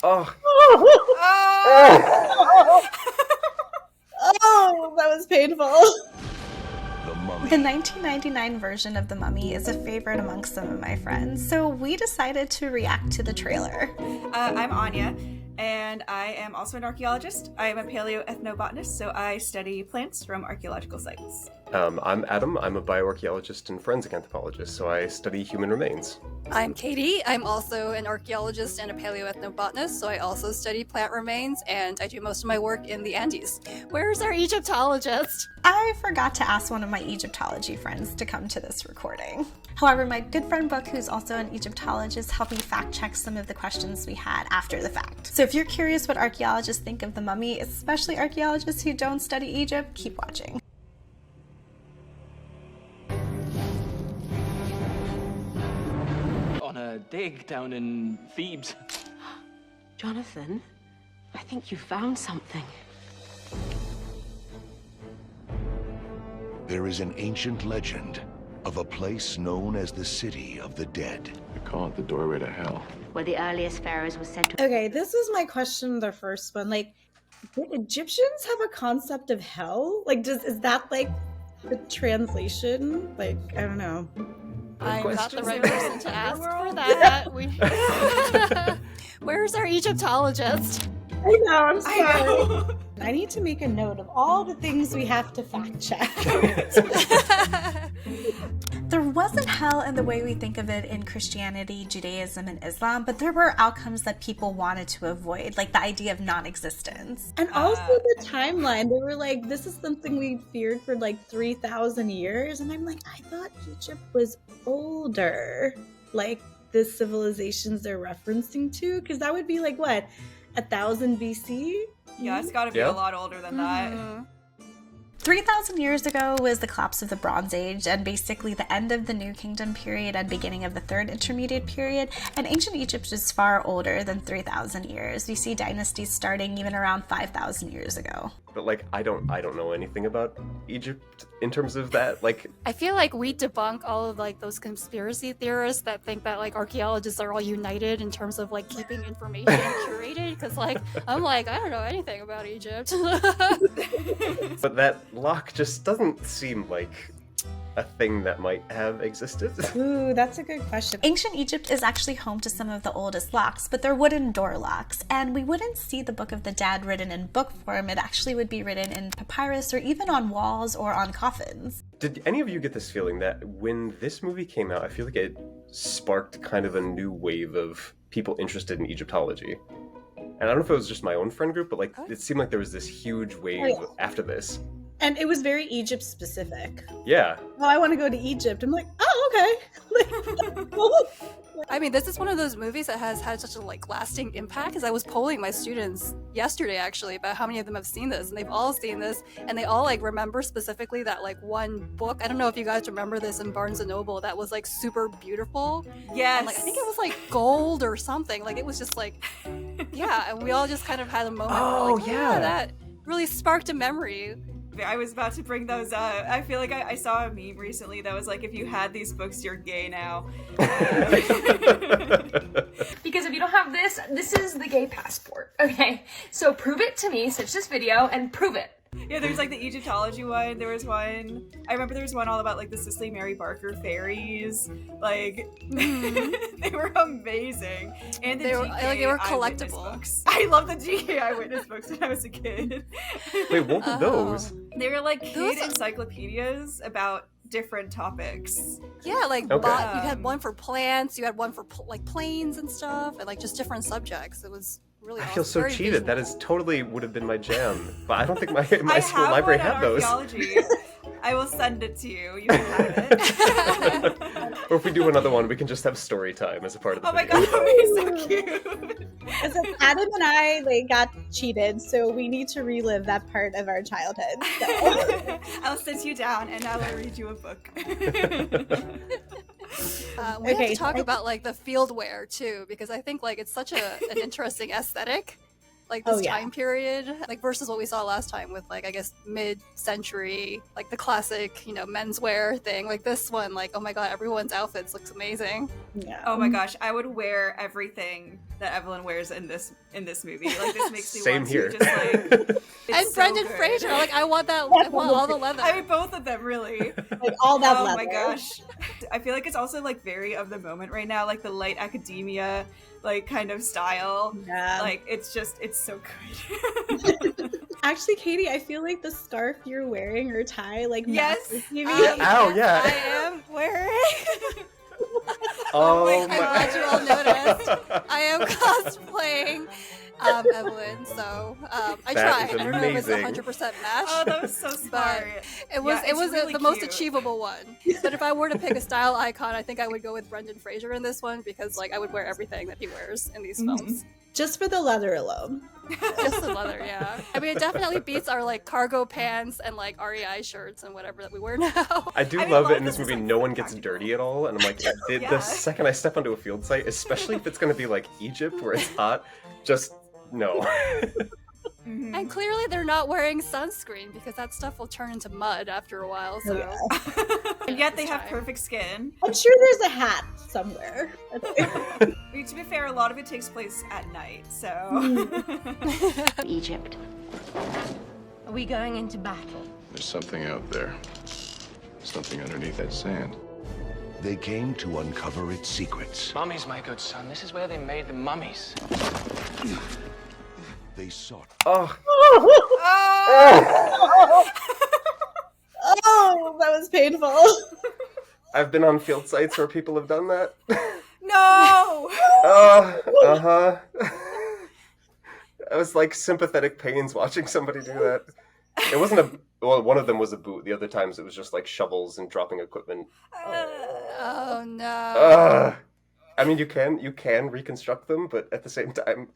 Oh. Oh, oh, that was painful. The 1999 version of The Mummy is a favorite amongst some of my friends, so we decided to react to the trailer. I'm Anya, and I am also an archaeologist. I am a paleoethnobotanist, so I study plants from archaeological sites. I'm Adam. I'm a bioarchaeologist and forensic anthropologist, so I study human remains. I'm Katie. I'm also an archaeologist and a paleoethnobotanist, so I also study plant remains, and I do most of my work in the Andes. Where's our Egyptologist? I forgot to ask one of my Egyptology friends to come to this recording. However, my good friend Brooke, who's also an Egyptologist, helped me fact check some of the questions we had after the fact. So if you're curious what archaeologists think of The Mummy, especially archaeologists who don't study Egypt, keep watching. On a dig down in Thebes. Jonathan, I think you found something. There is an ancient legend of a place known as the City of the Dead. They call it the doorway to hell. Where the earliest pharaohs were said to... Okay, this was my question, the first one. Like, did Egyptians have a concept of hell? Like, is that like the translation? Like, I don't know. I'm not the right person to ask for that. Where's our Egyptologist? I know, I'm sorry. I need to make a note of all the things we have to fact check. There wasn't hell in the way we think of it in Christianity, Judaism, and Islam, but there were outcomes that people wanted to avoid, like the idea of non-existence. And also the timeline. They were like, this is something we feared for like 3,000 years. And I'm like, I thought Egypt was older. Like the civilizations they're referencing to? Because that would be like, what, 1,000 BC? Yeah, it's gotta be a lot older than that. 3,000 years ago was the collapse of the Bronze Age and basically the end of the New Kingdom period and beginning of the Third Intermediate period, and ancient Egypt is far older than 3,000 years. We see dynasties starting even around 5,000 years ago. But like, I don't know anything about Egypt in terms of that. Like, I feel like we debunk all of like those conspiracy theorists that think that like archaeologists are all united in terms of like keeping information curated. Because like, I'm like, I don't know anything about Egypt. But that lock just doesn't seem like a thing that might have existed. Ooh, that's a good question. Ancient Egypt is actually home to some of the oldest locks, but they're wooden door locks, and we wouldn't see the Book of the Dead written in book form. It actually would be written in papyrus or even on walls or on coffins. Did any of you get this feeling that when this movie came out, I feel like it sparked kind of a new wave of people interested in Egyptology? And I don't know if it was just my own friend group, but like it seemed like there was this huge wave after this. And it was very Egypt specific. Yeah. Oh, I want to go to Egypt. I'm like, oh, okay. I mean, this is one of those movies that has had such a like lasting impact, because I was polling my students yesterday actually about how many of them have seen this, and they've all seen this, and they all like remember specifically that like one book. I don't know if you guys remember this in Barnes & Noble that was like super beautiful. Yes. And, like, I think it was like gold or something. Like it was just like, yeah, and we all just kind of had a moment where, like, yeah, that really sparked a memory. I was about to bring those up. I feel like I saw a meme recently that was like, if you had these books, you're gay now. Because if you don't have this, this is the gay passport, okay? So prove it to me, search this video, and prove it. Yeah, there's like the Egyptology one. There was one. I remember there was one all about like the Cicely Mary Barker fairies. Like they were amazing, and they were collectible books. I love the GK Eyewitness books when I was a kid. Wait, what were those? They were like kid encyclopedias about different topics. Yeah, like you had one for plants, you had one for like planes and stuff, and like just different subjects. It was really awesome. I feel so Very cheated. visual. That is totally would have been my jam, but I don't think my school library had those. I will send it to you. You can have it. Or if we do another one, we can just have story time as a part of the video. Oh my god, that would be so cute. It's like Adam and I got cheated, so we need to relive that part of our childhood. So. I'll sit you down and I will read you a book. We have to talk about like the field wear too, because I think like it's such an interesting aesthetic. like this Oh, yeah. time period, like versus what we saw last time with like I guess mid-century, like the classic, you know, menswear thing. Like this one, like oh my god, everyone's outfits looks amazing. Yeah. Oh my gosh, I would wear everything that Evelyn wears in this movie. Like this makes me Same want here. to just like. And so Brendan good. Fraser, like I want that. I want all the leather. I mean, both of them really. Like all that Oh leather. my gosh. I feel like it's also like very of the moment right now, like the light academia like kind of style. Yeah. Like it's so good. Actually, Katie, I feel like the scarf you're wearing or tie, like Yes. matches you. Ow, yeah. I am wearing. Oh I'm glad you all noticed. I am cosplaying Evelyn, so I That tried. is I don't know if it's amazing. 100% match. Oh, that was so smart. It was Yeah, it's really the most cute. achievable one. But if I were to pick a style icon, I think I would go with Brendan Fraser in this one because like I would wear everything that he wears in these films. Just for the leather alone. Just the leather, yeah. I mean, it definitely beats our like cargo pants and like REI shirts and whatever that we wear now. I do I mean, love a lot it of in this this is, movie. like, No so one gets practical. dirty at all, and I'm like, Yeah. the second I step onto a field site, especially if it's going to be like Egypt where it's hot, just no. Mhm. And clearly they're not wearing sunscreen because that stuff will turn into mud after a while. So And yet they This have time. perfect skin. I'm sure there's a hat somewhere. I mean, to be fair, a lot of it takes place at night, so. Egypt. Are we going into battle? There's something out there. Something underneath that sand. They came to uncover its secrets. Mummies, my good son. This is where they made the mummies. They sought Oh, Oh, that was painful. I've been on field sites where people have done that. No! Uh-huh. I was like sympathetic pains watching somebody do that. It wasn't well, one of them was a boot. The other times it was just like shovels and dropping equipment. oh no. I mean, you can reconstruct them, but at the same time.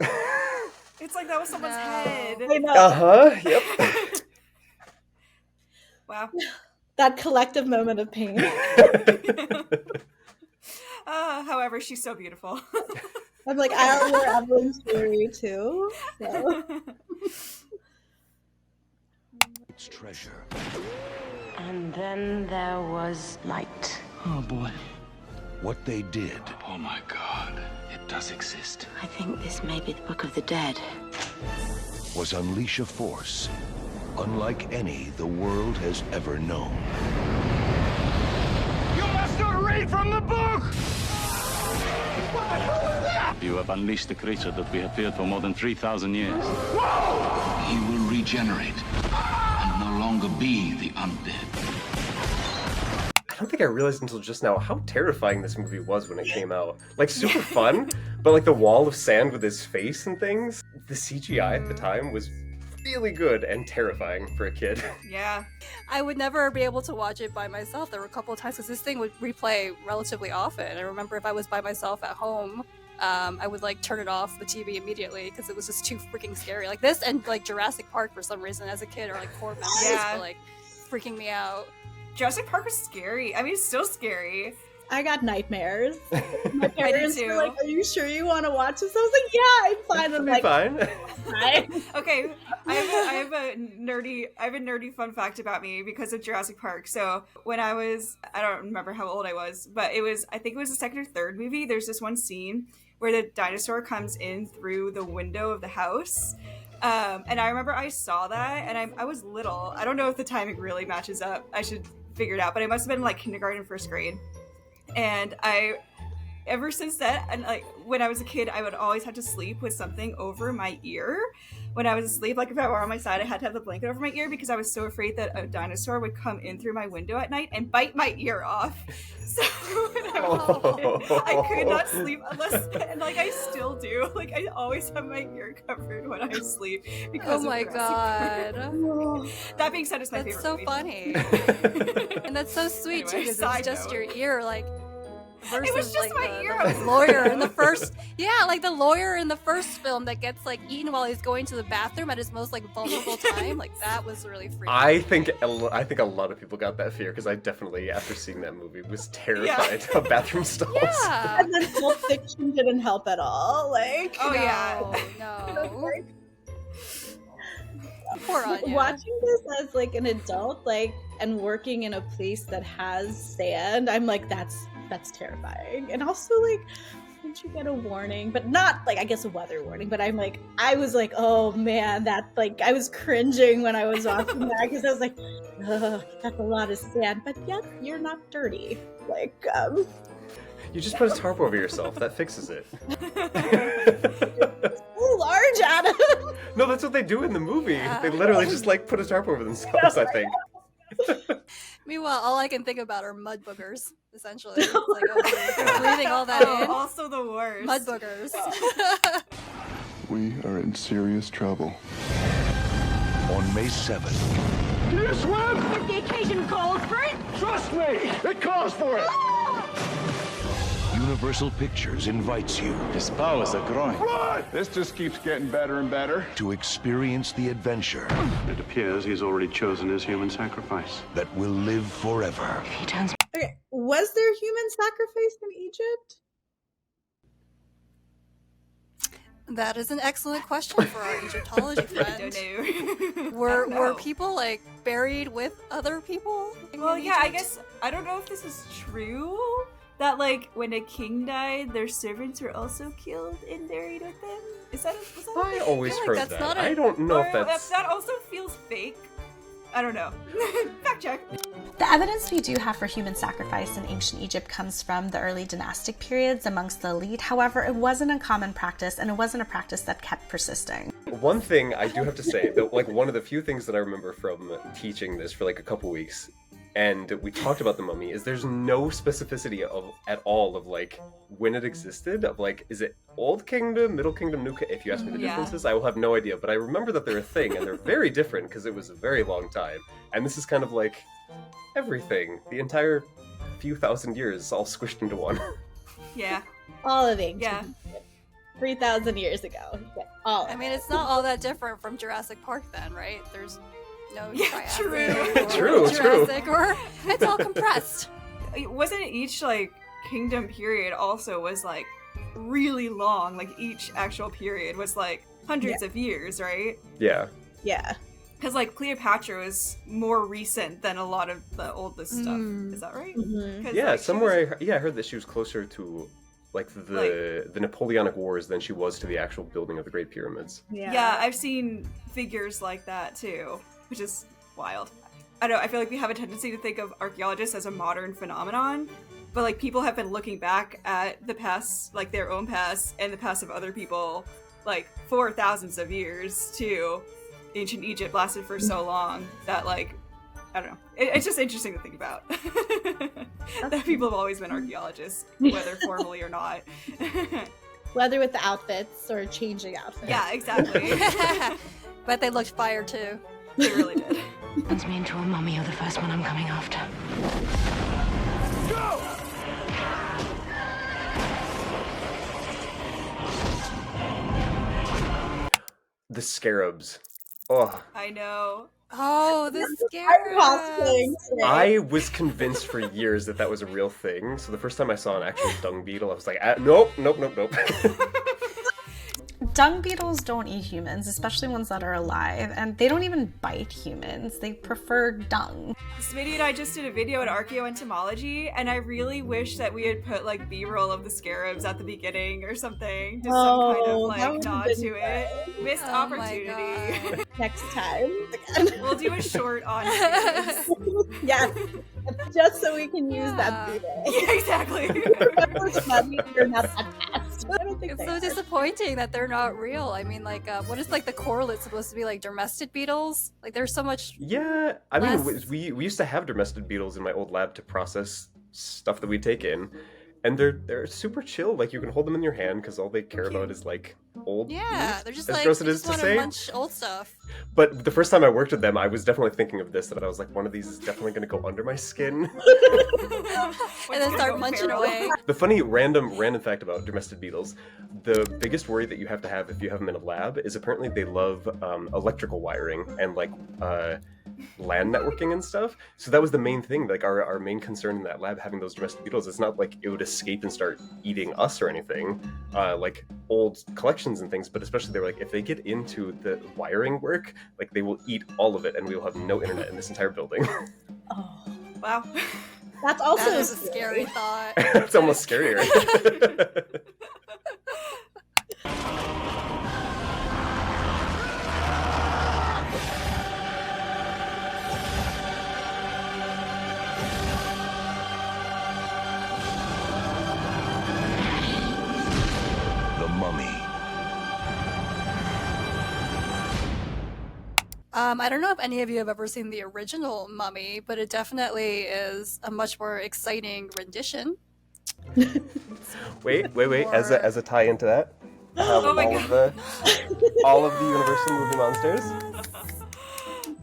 It's like that was someone's No. head. I know. Uh-huh, yep. Wow. That collective moment of pain. However, she's so beautiful. I'm like, I'll wear Evelyn's story too. So. its treasure. And then there was light. Oh boy. What they did Oh my god. It does exist. I think this may be the Book of the Dead. was unleash a force unlike any the world has ever known. You must not read from the book! You have unleashed the creature that we have feared for more than 3,000 years. He will regenerate and no longer be the undead. I don't think I realized until just now how terrifying this movie was when it came out. Like, super fun, but like the wall of sand with his face and things, the CGI at the time was really good and terrifying for a kid. Yeah. I would never be able to watch it by myself. There were a couple of times because this thing would replay relatively often. I remember if I was by myself at home, I would like turn it off the TV immediately because it was just too freaking scary. Like this and like Jurassic Park for some reason as a kid are like core memories Yeah. for like freaking me out. Jurassic Park was scary. I mean, it's still scary. I got nightmares. My parents too. were like, "Are you sure you want to watch this?" I was like, "Yeah, I'm fine." I'm Be like, fine. "Fine." Okay, I have a nerdy fun fact about me because of Jurassic Park. So when I don't remember how old I was, but I think it was the second or third movie. There's this one scene where the dinosaur comes in through the window of the house. And I remember I saw that, and I was little. I don't know if the timing really matches up. I should figure it out, but it must have been like kindergarten, first grade. And ever since then, and like when I was a kid, I would always have to sleep with something over my ear. When I was asleep, like if I were on my side, I had to have the blanket over my ear because I was so afraid that a dinosaur would come in through my window at night and bite my ear off. So when I was a kid, I could not sleep unless, and like I still do. Like I always have my ear covered when I sleep because Oh of my Jurassic god. Park. That being said, it's my That's favorite so movie. funny. And that's so sweet too Anyway, because side it's just note. your ear like versus It was just like my the ear. I was lawyer in the first like the lawyer in the first film that gets like eaten while he's going to the bathroom at his most like vulnerable time. Like that was really freaky. I think a lot of people got that fear because I definitely, after seeing that movie, was terrified of bathroom stalls. Yeah. And then Pulp Fiction didn't help at all. Like, Oh yeah. No. Poor Anya. Watching this as like an adult, like, and working in a place that has sand, I'm like, that's terrifying. And also, like, didn't you get a warning? But not like, I guess, a weather warning. But I was like, oh man, that, like, I was cringing when I was watching that because I was like, ugh, that's a lot of sand. But yet, you're not dirty. Like, You just put a tarp over yourself. That fixes it. so large, Adam. No, that's what they do in the movie. They literally just like put a tarp over themselves, I think. Meanwhile, all I can think about are mud boogers, essentially. It's like, oh, breathing all that in. Also the worst. Mud boogers. We are in serious trouble. On May 7th, Can you swim? If the occasion calls for it. Trust me! It calls for it! Universal Pictures invites you His powers are growing. Run! This just keeps getting better and better. to experience the adventure It appears he's already chosen his human sacrifice. that will live forever. He turns. Okay, was there human sacrifice in Egypt? That is an excellent question for our Egyptology I friend. don't know. Were people like buried with other people? Well, in yeah, I Egypt? guess I don't know if this is true. That like when a king died, their servants were also killed and buried with them. Was that I always like heard that's that. not a- I don't know if or that's... that also feels fake. I don't know. Fact check. The evidence we do have for human sacrifice in ancient Egypt comes from the early dynastic periods amongst the elite. However, it wasn't a common practice, and it wasn't a practice that kept persisting. One thing I do have to say, that like one of the few things that I remember from teaching this for like a couple weeks, and we talked about the mummy, is there's no specificity at all of like when it existed, of like, is it Old Kingdom, Middle Kingdom, New Kingdom? If you ask me the Yeah. differences, I will have no idea, but I remember that they're a thing, and they're very different because it was a very long time. And this is kind of like everything, the entire few thousand years all squished into one. Yeah. All of ancient Yeah. Egypt. 3,000 years ago. Yeah, all I of mean, it. it's not all that different from Jurassic Park then, right? There's no Yeah, Triassic true. or True. Jurassic, or it's all compressed. Wasn't each like kingdom period also was like really long? Like each actual period was like hundreds of years, right? Yeah. Yeah. Because like Cleopatra was more recent than a lot of the oldest stuff. Mm. Is that right? Mhm. 'Cause, Yeah, like, she somewhere I heard that she was closer to like the Napoleonic Wars than she was to the actual building of the Great Pyramids. Yeah, I've seen figures like that too, which is wild. I don't know, I feel like we have a tendency to think of archaeologists as a modern phenomenon, but like people have been looking back at the past, like their own past and the past of other people, like for thousands of years too. Ancient Egypt lasted for so long that like, I don't know. It's just interesting to think about. That people have always been archaeologists, whether formally or not. Whether with the outfits or changing outfits. Yeah, exactly. But they looked fire too. They really did. Turns me into a mummy. You're the first one I'm coming after. The scarabs. Oh, I know. Oh, the I'm scarabs. cosplaying today. I was convinced for years that that was a real thing. So the first time I saw an actual dung beetle, I was like, nope. Dung beetles don't eat humans, especially ones that are alive, and they don't even bite humans. They prefer dung. Smiti and I just did a video on archaeoentomology, and I really wish that we had put like B-roll of the scarabs at the beginning or something. Just some kind of that like would've nod been to it. Missed Oh my opportunity. God. Next time. We'll do a short on this. Yes. Just so we can use that Yeah. today. Yeah, exactly. Remember, mummies are not that fast. I don't think It's they so are. disappointing that they're not real. I mean, like, what is like the correlate supposed to be like domestic beetles? Like, there's so much. Yeah, I mean, Less- we used to have domestic beetles in my old lab to process stuff that we'd take in, and they're super chill. Like you can hold them in your hand because all they care about is like old. Yeah, meat, they're just as like gross they it is just to want say. to munch old stuff. But the first time I worked with them, I was definitely thinking of this. That I was like, one of these is definitely going to go under my skin. And then start munching away. The funny random fact about domestic beetles, the biggest worry that you have to have if you have them in a lab is apparently they love electrical wiring and like LAN networking and stuff. So that was the main thing, like our main concern in that lab having those domestic beetles. It's not like it would escape and start eating us or anything, like old collections and things, but especially they're like, if they get into the wiring work, electric, like they will eat all of it, and we will have no internet in this entire building. Oh, Wow. that's also That is a scary thought. It's almost scarier. The Mummy. I don't know if any of you have ever seen the original Mummy, but it definitely is a much more exciting rendition. Wait. As a tie into that, I have Oh my all of the Universal movie monsters.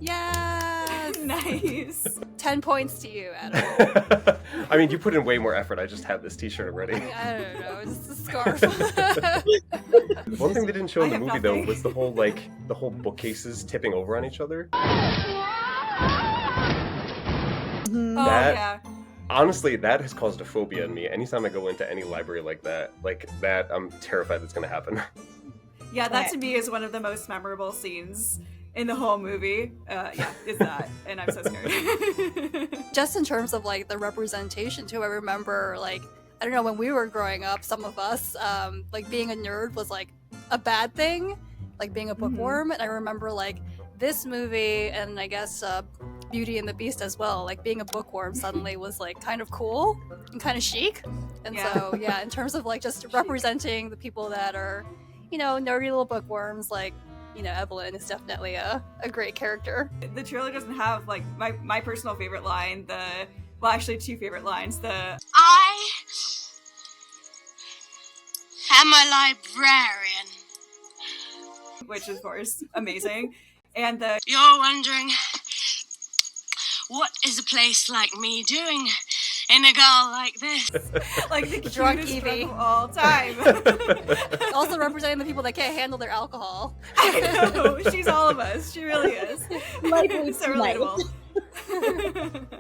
Yes! Nice. 10 points to you, Adam. I mean, you put in way more effort. I just had this T-shirt already. I don't know, it's a scarf. One thing they didn't show in I the have movie though nothing. was the whole bookcases tipping over on each other. Oh, That- yeah. Honestly, that has caused a phobia in me. Anytime I go into any library like that, I'm terrified that's gonna happen. Yeah, that to me is one of the most memorable scenes in the whole movie. Yeah, is that. And I'm so scared. Just in terms of like the representation too, I remember like, I don't know, when we were growing up, some of us, like being a nerd was like a bad thing, like being a bookworm. And I remember like this movie and I guess Beauty and the Beast as well, like being a bookworm suddenly was like kind of cool and kind of chic. And so yeah, in terms of like just representing the people that are, you know, nerdy little bookworms, like, you know, Evelyn is definitely a great character. The trailer doesn't have like my personal favorite line, well actually two favorite lines. I am a librarian. Which is of course amazing. And You're wondering, what is a place like me doing in a girl like this? like the Drunk cutest Evie. drunk of all time. Also representing the people that can't handle their alcohol. I know, she's all of us. She really is. Lightweight So tonight. relatable.